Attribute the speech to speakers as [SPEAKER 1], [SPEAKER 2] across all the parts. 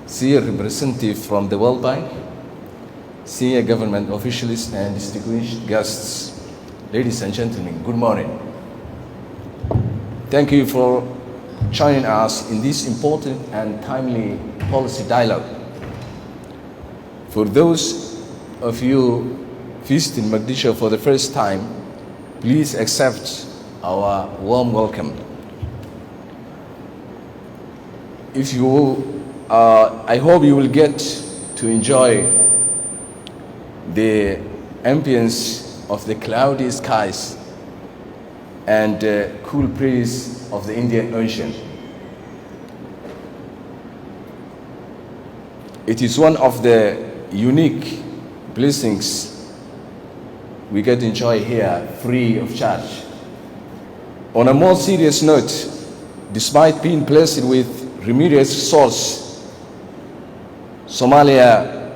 [SPEAKER 1] senior representative from the World Bank, senior government officials, and distinguished guests, ladies and gentlemen, good morning. Thank you for joining us in this important and timely policy dialogue. For those of you visiting Mogadishu for the first time, please accept our warm welcome. If you will, I hope you will get to enjoy the ambience of the cloudy skies and cool breeze of the Indian Ocean. It is one of the unique blessings we get to enjoy here free of charge. On a more serious note, despite being blessed with remedial source, Somalia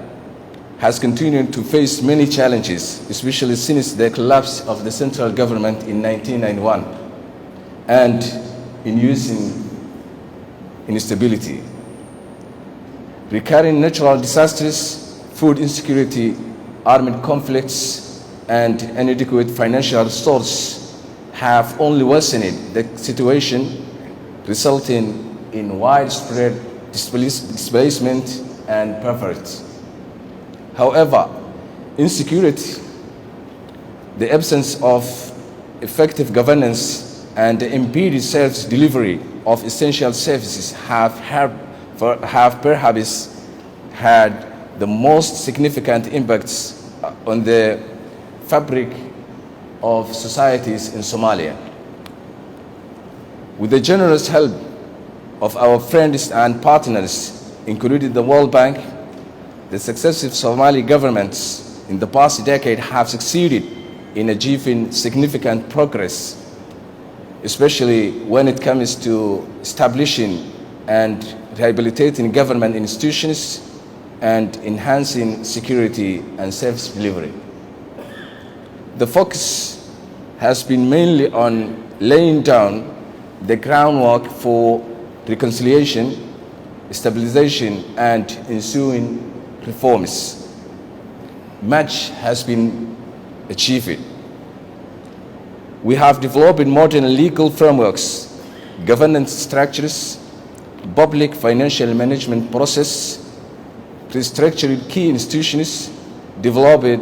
[SPEAKER 1] has continued to face many challenges, especially since the collapse of the central government in 1991 and inducing instability. Recurring natural disasters, food insecurity, armed conflicts, and inadequate financial resources have only worsened the situation, resulting in widespread displacement and poverty. However, insecurity, the absence of effective governance, and the impeded self-delivery of essential services have perhaps had the most significant impacts on the fabric of societies in Somalia. With the generous help of our friends and partners, including the World Bank, the successive Somali governments in the past decade have succeeded in achieving significant progress, especially when it comes to establishing and rehabilitating government institutions and enhancing security and service delivery. The focus has been mainly on laying down the groundwork for reconciliation, stabilization, and ensuing reforms. Much has been achieved. We have developed modern legal frameworks, governance structures, public financial management process, restructured key institutions, developed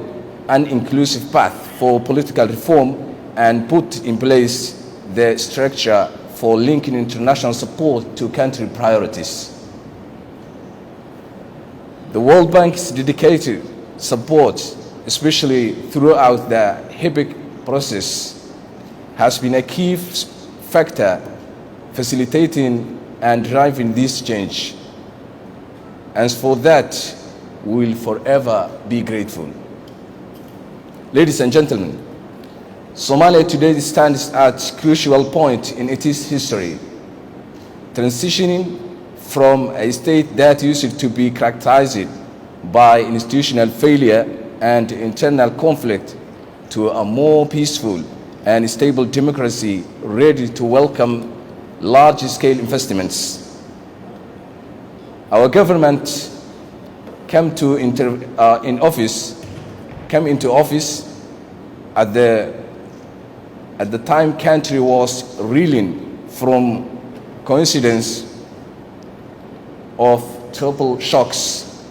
[SPEAKER 1] an inclusive path for political reform, and put in place the structure for linking international support to country priorities. The World Bank's dedicated support, especially throughout the HIPC process, has been a key factor facilitating and driving this change. And for that, we will forever be grateful. Ladies and gentlemen, Somalia today stands at a crucial point in its history, transitioning from a state that used to be characterized by institutional failure and internal conflict to a more peaceful and stable democracy ready to welcome large-scale investments. Our government came into office at the time country was reeling from coincidence of triple shocks,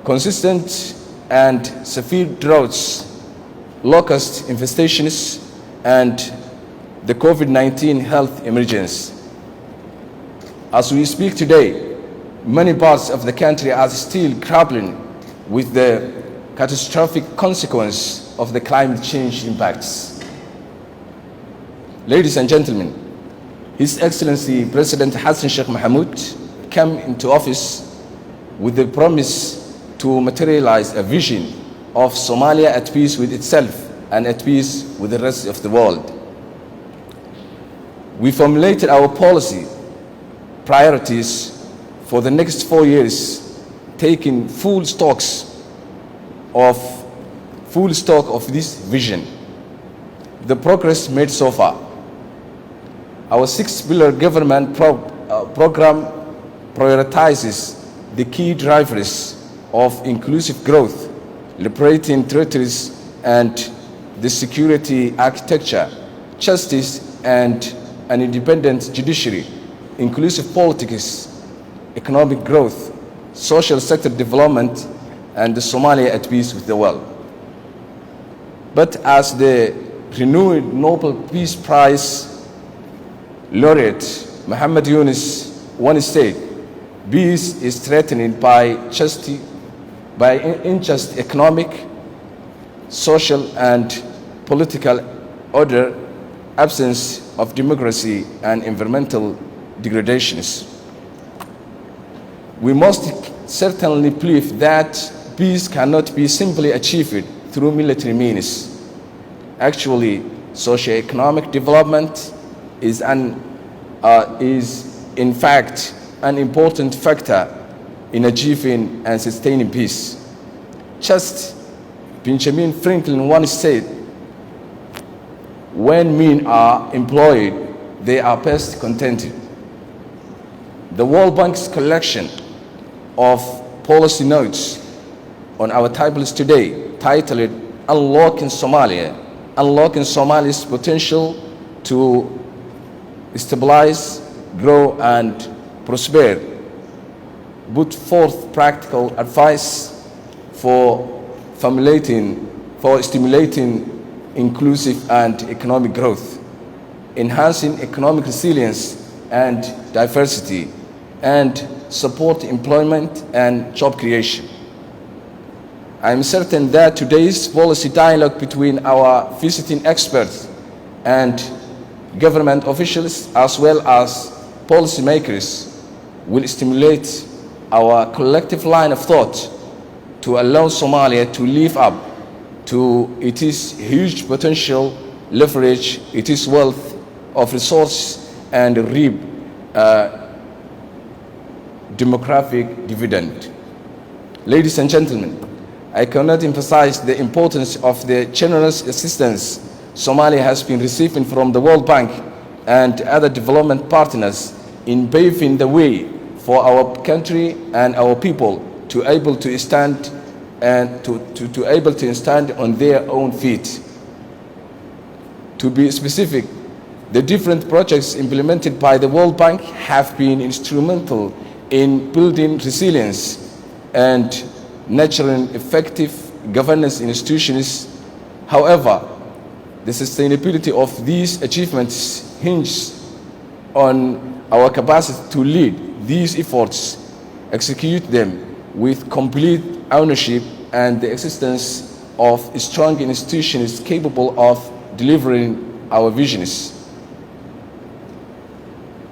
[SPEAKER 1] consistent and severe droughts, locust infestations, and the COVID-19 health emergency. As we speak today, many parts of the country are still grappling with the catastrophic consequence of the climate change impacts. Ladies and gentlemen, His Excellency President Hassan Sheikh Mohamud came into office with the promise to materialize a vision of Somalia at peace with itself and at peace with the rest of the world. We formulated our policy priorities for the next 4 years, taking full stock of this vision. The progress made so far. Our 6-pillar government program prioritizes the key drivers of inclusive growth, liberating territories and the security architecture, justice and an independent judiciary, inclusive politics, economic growth, social sector development, and the Somalia at peace with the world. But as the renewed Nobel Peace Prize laureate Muhammad Yunus once said, peace is threatened by unjust economic, social, and political order, absence of democracy, and environmental degradations. We must certainly believe that peace cannot be simply achieved through military means. Actually, socio-economic development is in fact an important factor in achieving and sustaining peace. Just Benjamin Franklin once said, when men are employed, they are best contented. The World Bank's collection of policy notes on our tables today, titled Unlocking Somalia, Unlocking Somalia's Potential to Stabilize, Grow, and Prosper, put forth practical advice for stimulating inclusive and economic growth, enhancing economic resilience and diversity, and support employment and job creation. I am certain that today's policy dialogue between our visiting experts and government officials, as well as policymakers, will stimulate our collective line of thought to allow Somalia to live up to its huge potential, leverage its wealth of resources, and reap demographic dividend. Ladies and gentlemen, I cannot emphasize the importance of the generous assistance Somalia has been receiving from the World Bank and other development partners in paving the way for our country and our people to able to stand on their own feet. To be specific, the different projects implemented by the World Bank have been instrumental in building resilience and nurturing effective governance institutions. However, the sustainability of these achievements hinges on our capacity to lead these efforts, execute them with complete ownership, and the existence of strong institutions capable of delivering our visions.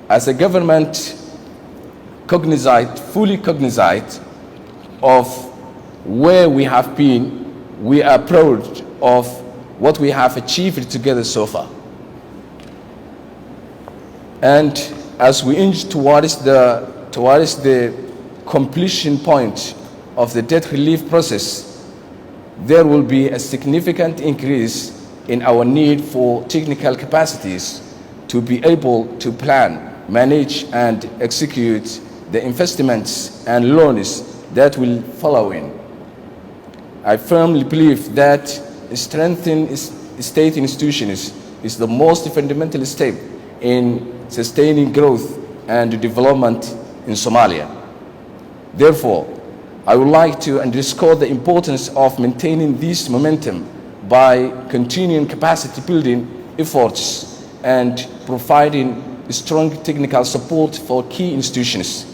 [SPEAKER 1] As a government fully cognizant of where we have been, we are proud of what we have achieved together so far. And as we inch towards the completion point of the debt relief process, there will be a significant increase in our need for technical capacities to be able to plan, manage, and execute the investments and loans that will follow in. I firmly believe that strengthening state institutions is the most fundamental step in sustaining growth and development in Somalia. Therefore, I would like to underscore the importance of maintaining this momentum by continuing capacity building efforts and providing strong technical support for key institutions.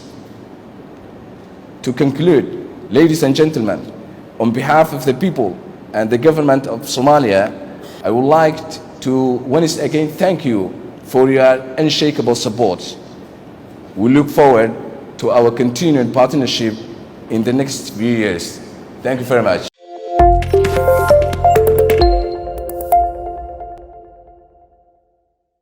[SPEAKER 1] To conclude, ladies and gentlemen, on behalf of the people and the government of Somalia, I would like to once again thank you for your unshakable support. We look forward to our continued partnership in the next few years. Thank you very much.